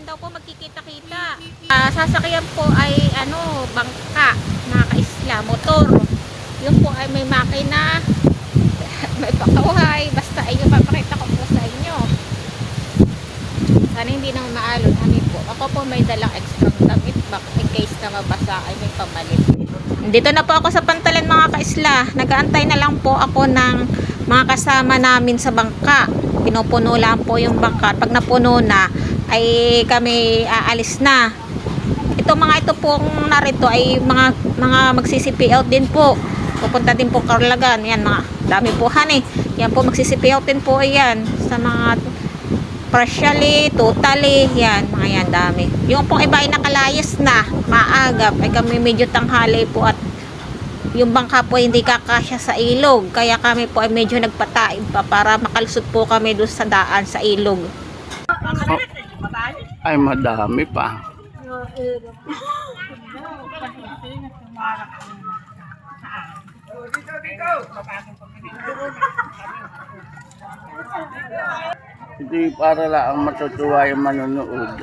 daw po magkikita-kita. Sasakyan po ay bangka, mga kaisla, motor. Yun po ay may makina, may pakawhay, basta ay papakita ko po sa inyo. Sana hindi nang maalon, po. Ako po may dalang extra damit, in case na mabasa ay may pamalit. Dito na po ako sa Pantalan, mga kaisla. Nag-aantay na lang po ako ng mga kasama namin sa bangka. Pinupuno lang po yung bangka. Pag napuno na, ay kami aalis na. Ito pong narito ay mga magsisipi out din po. Pupunta din po Carlagan. Yan, mga dami po yan po magsisipi out din po yan sa mga partially, totally, yan, mga yan dami. Yung pong iba ay nakalayas na, maagap, ay kami medyo tanghali po at yung bangka po hindi kakasya sa ilog, kaya kami po ay medyo nagpataib pa para makalusot po kami doon sa daan sa ilog. Ay, madami pa. Hindi para lang matutuwa yung manonood.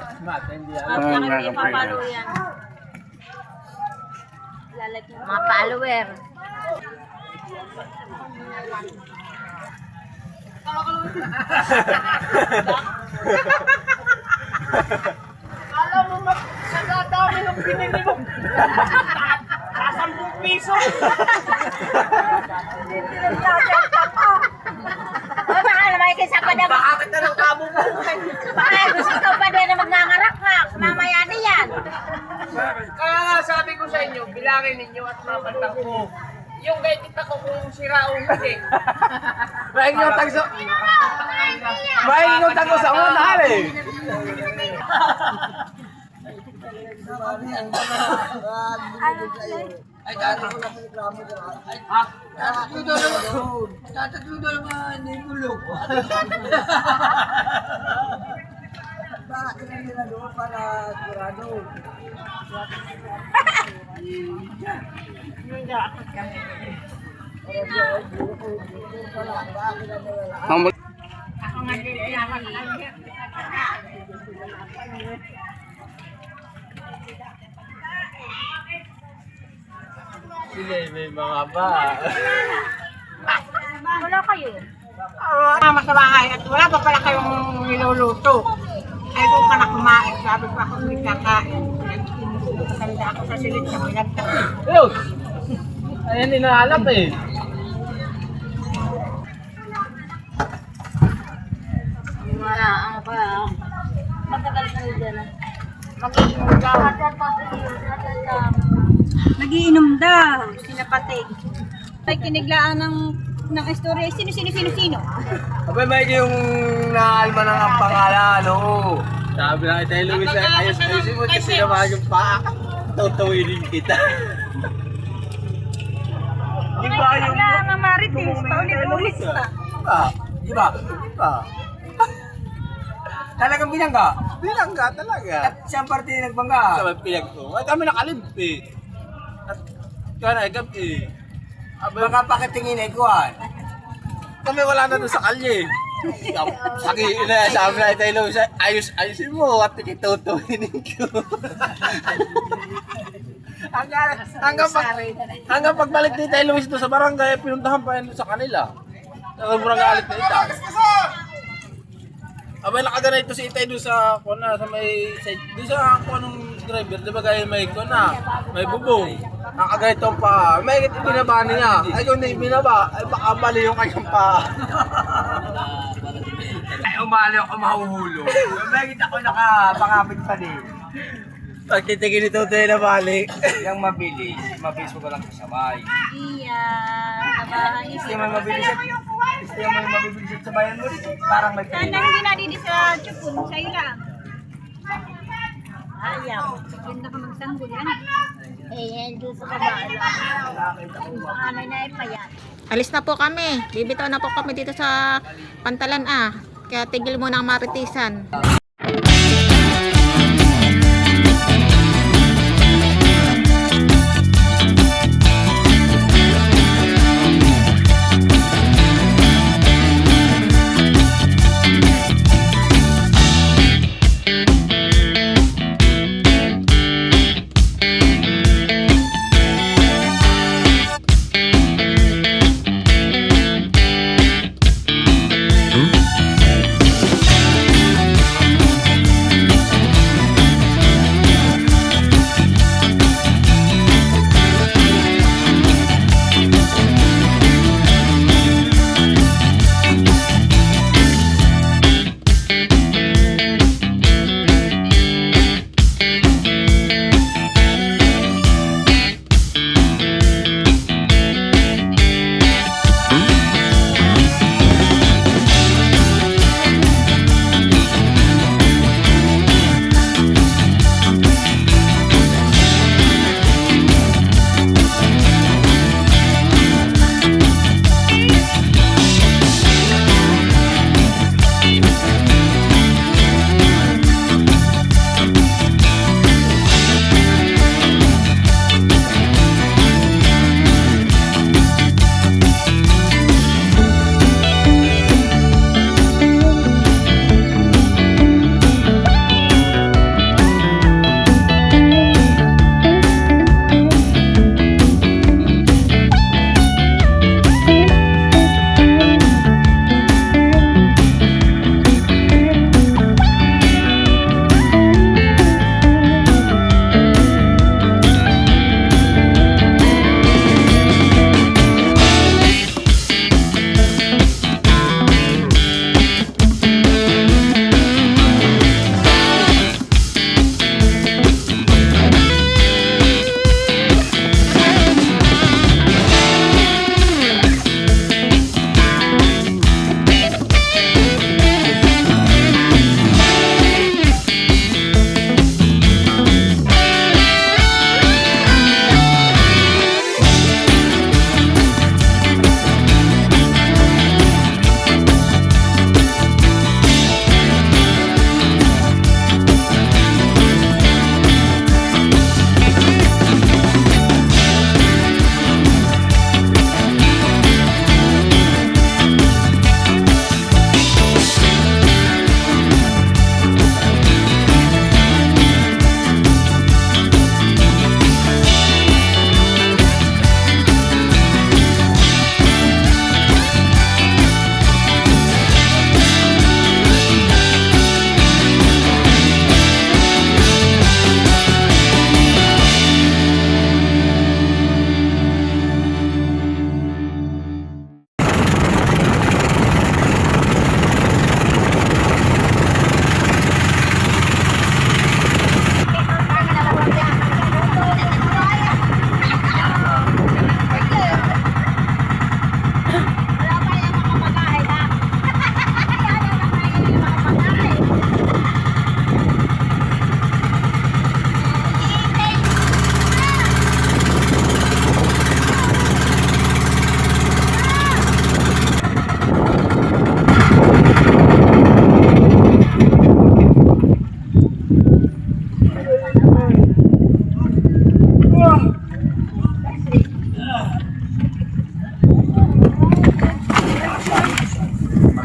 Mga follower. Alam mo, nagdadami ng pinili mo. 10 piso. Bakit na ng kabo mo? Bakit? Gusto ka pa din na magngangarak-ngak. Mamaya na yan. Kaya nga sabi ko sa inyo, bilangin ninyo at mapantang ko. Yung kahit kita ko kung sira o hindi. Maing yung tagso sa unahan eh. Ay, tatatlo naman ni Bulog. Bakit na nila doon para kurado? Ako nga din Sige, may mga ba. Wala kayo. Mama sa bahay at wala pa pala kayong niluluto. Ay kung ka na kumain, sabi ko ako may kakain. Matanda ako sa silid sa pinagtak. Ayun! Ayan, hindi naalap eh. Wala, matagal na dyan. Nagiinom daw, sinapatig. Ay kiniglaan ng istorya. Sino? Abay, may yung naalma ng ang pangalan, oo. Sabi na kita, Luis, ayusin mo kasi naman yung paa. Tutawinin kita. Di ba yung... Kailangan ng marites, paulit-ulit pa. Di ba? Talagang binangga? Binangga talaga. At siyang parte nagbangga? Sa may pinag ko. Ay, kami nakalimpi. At kaya na, gabi. Baka pakitingin ay kuhan. Kami wala na doon sa kalye. Sagi na sabi na tayo ayusin mo at ikitutuhin ko. hanggang pagbalik ni Tayo Luis doon sa barangay, pinuntahan pa yun sa kanila. Murang galit na ita. Abay nakagana ito si Itay doon sa doon sa ng driver, di ba gaya may may bubong. Nakaganito ang paa. May binaba niya. Ay kung hindi binaba, ay baka mali yung kanyang paa. Ay, umali ako mahuhulog. Bakit ako nakapangapit pa din? Pag titigil ito tayo na balik. Yung mabilis mo ko lang kasabay. Iya, kabahan Gusto mo yung mabilis at sabayan mo rin. Parang may Sana hindi nadidi sa chupon, sa'yo lang. Ayaw, ganda ka magsanggol yan. yan doon sa babae. Panganay na ipayat. Alis na po kami. Bibitaw na po kami dito sa Pantalan Kaya tigil muna ang maritisan.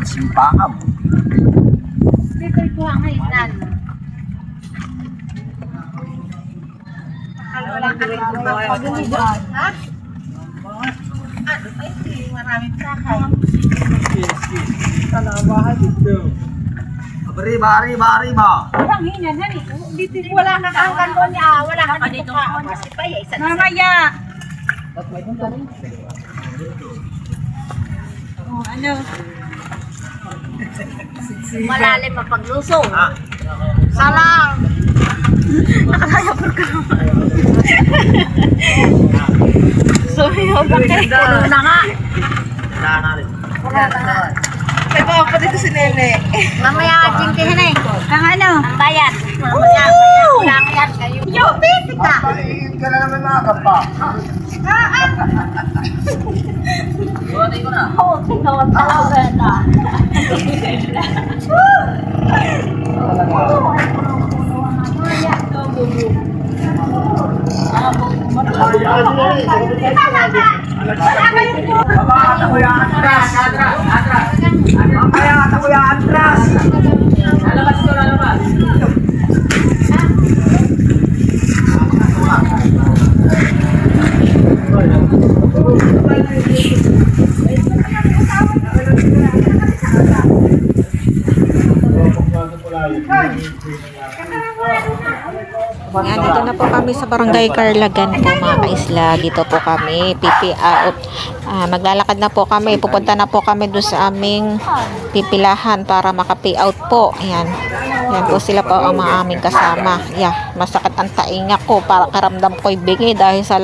Simpakam. Dito ito ang islan. Wala ka rin kumawa. Ha? Ano? Ay, maraming sakay. Riba. Parang hina na rin. Dito wala ka kaangkan doon niya. Wala ka dito kaon. Mamaya. Oh, ano? Malalim ang paglusong. Salang! Sorry, bakit? Puno na nga. May bawa pa dito si Nene. Mamaya jintihin eh. Ang ano? Ang bayad. Mamaya bayad. Wala ka yan kayo. Yo, busy ka. Hindi ka na naman makakapa. Oo, tinawag talaga na. Yan, dito na po kami sa Barangay Carlagan po mga kaisla. Dito po kami, pipi out. Maglalakad na po kami. Pupunta na po kami doon sa aming pipilahan para maka-pay out po. Yan. Yan po sila po ang mga aming kasama. Yeah, masakit ang tainga ko. Para karamdam ko'y bingi dahil sa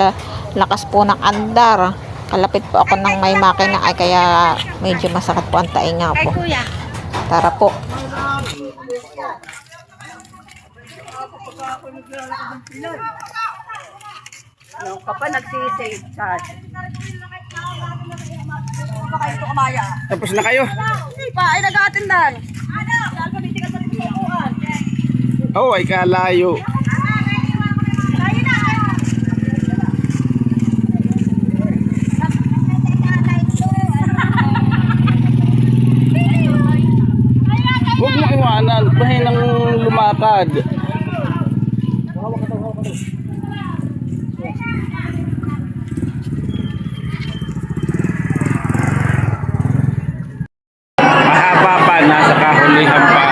lakas po ng andar. Kalapit po ako ng may makina ay kaya medyo masakit po ang tainga po. Tara po. Ano ka pa nagsisave charge? Tapos na kayo? Hindi pa, ay nag-aatendan. Oh, ay kalayo. Huwag mo iwanan, bahay nang lumakad. Mahaba pa, nasa kahulihan pa.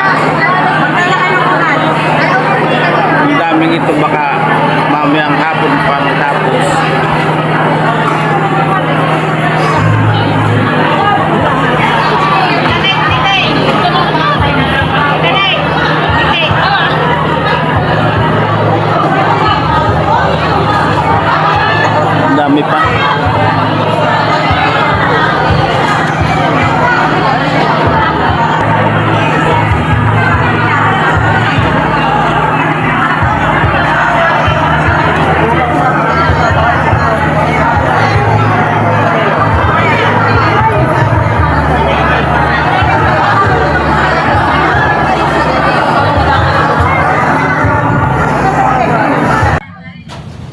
Ang daming ito baka mamayang hapon pa matapos. Ang dami pa.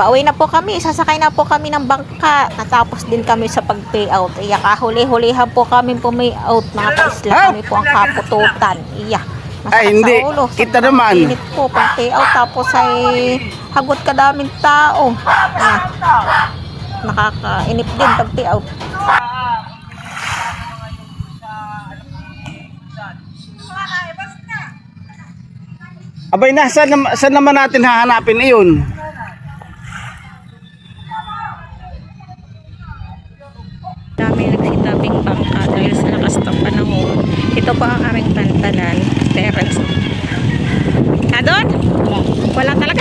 Pauwi na po kami, sasakay na po kami ng bangka. Natapos din kami sa pag-payout. Iya, kahuli-hulihan po kami pumayout. Mga kaisla, kami po ang kapututan. Iya, masakit Ay, hindi. sa ulo. Kita Sobrang naman. init po, pag-payout. Tapos ay hagot kadaming tao. Iya, nakakainip din pag-payout. Abay, saan naman natin hahanapin iyon? Dami nagsitabing bangka dahil sa lakas ng panahon. Ito po ang aming pantalan. Terrace. Doon? Wala talaga.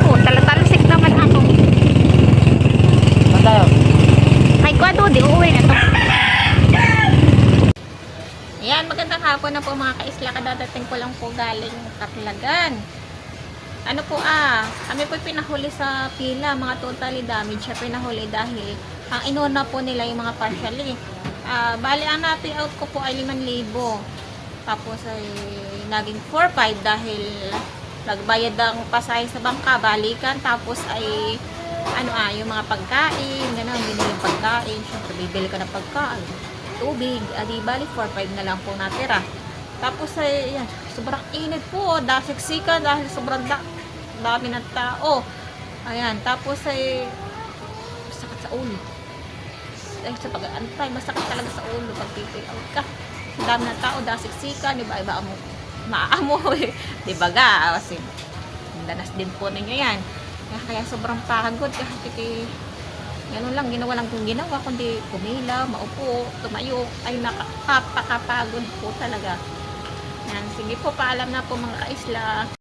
Oh, talatalsik naman ako. Ay, kwado, di uuwi na to. Ayan, magandang hapon na po mga kaisla. Kadadating ko lang po galing Carlagan. Ano po kami po pinahuli sa pila, mga totally damage siya pinahuli dahil ang inuna po nila yung mga partially. Bali, ang na-payout ko po ay 5,000. Tapos ay naging 4,500 dahil nagbayad ang pasahe sa bangka, balikan, tapos ay yung mga pagkain, gano'n, binili yung pagkain, syempre bibili ka ng pagkain, tubig, adi bali 4-5 na lang po natira. Tapos ay, yan, sobrang init po, dasiksikan dahil sobrang dami ng tao. Ayan, tapos ay masakit sa ulo. Ay, sa pag-aantay, masakit talaga sa ulo pag pipiaw ka. Ang dami ng tao, dasiksikan, di ba, iba mo, maamoy, di ba ga, kasi danas din po ninyo yan. Kaya sobrang pagod, kasi gano'n lang, ginawa lang kong ginawa, kundi kumila, maupo, tumayo, ay nakakapagod po talaga. Yan, sige po, paalam na po mga kaisla.